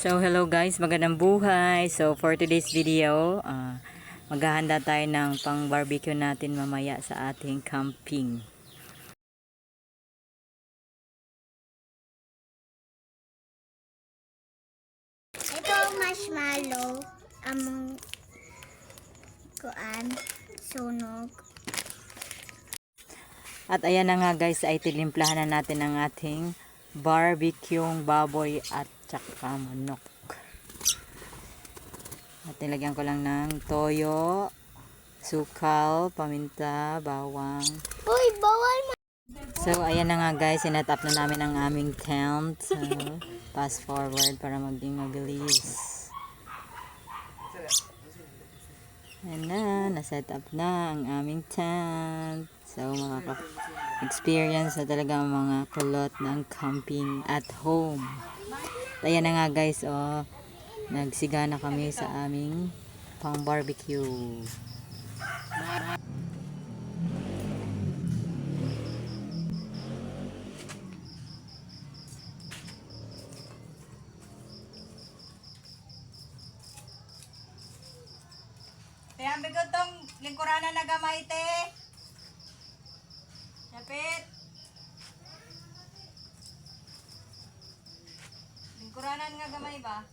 So hello guys, magandang buhay. So for today's video, maghahanda tayo ng pang barbecue natin mamaya sa ating camping. Ito marshmallow, among kuan, sunog. At ayan na nga guys, ay tilimplahan na natin ang ating barbecue baboy at tsaka manok. At nilagyan ko lang ng toyo, sukal, paminta, bawang. Uy, bawal mo. So ayan na nga guys, sinat up na namin ang aming tent. So, fast forward para maging mabilis. Ayan na, naset up na ang aming tent. So makaka-experience na talaga ang mga kulot ng camping at home. At ayan na nga guys, nagsiga na kami sa aming pang barbecue. Kaya bigod tong lingkuranan na gamay te. Kapit. Lingkuranan nga gamay ba?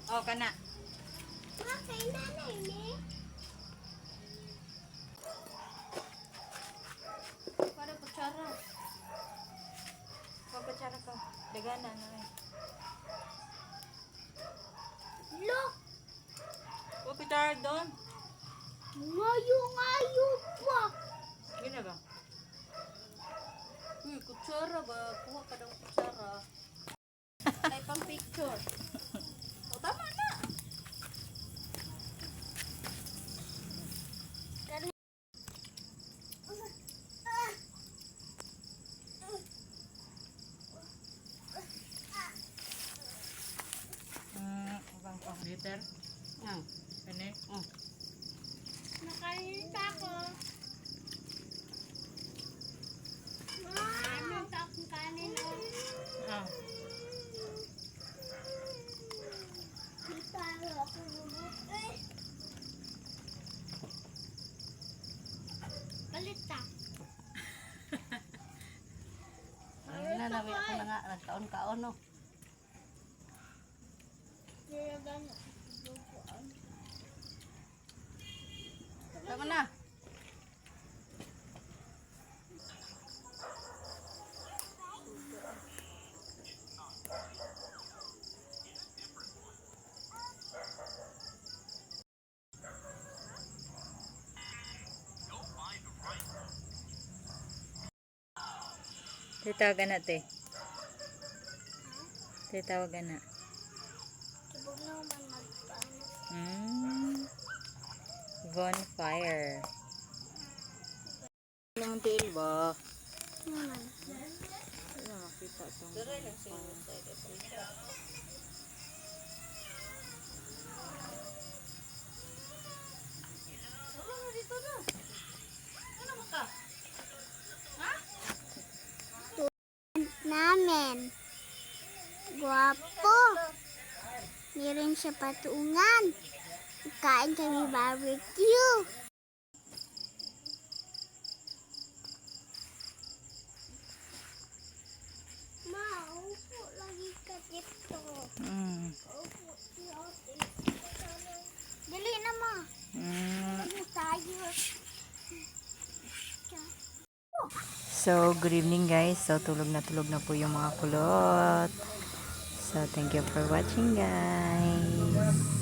Oh, kana. Para kutsara. Pag kutsara ka, dagana na rin. Look, Oh, kutsara doon. ngayo pa. Gina ba? Uy, kutsara ba? Kuha ka daw kutsara. Ay, pang picture. O, tama na. Liter? Ini? Nakain pa ako. Ano sa akong kanin o? Talo ako lubot eh. Balit ta. Ano na, ako na nga, nagkaon-kaon no. Tama na. Titawagan na, te. Titawagan na. Subog na man magpaano. Bonfire. Ilang tail ba? Naman. Wala makita itong Namin. Guwapo. Meron siya patungan. Kain kami barbecue. Ma, upo lagi ka dito. Upo si ate. Dali na ma. Ano tayo? So, good evening guys. So, tulog na po yung mga kulot. So, thank you for watching guys.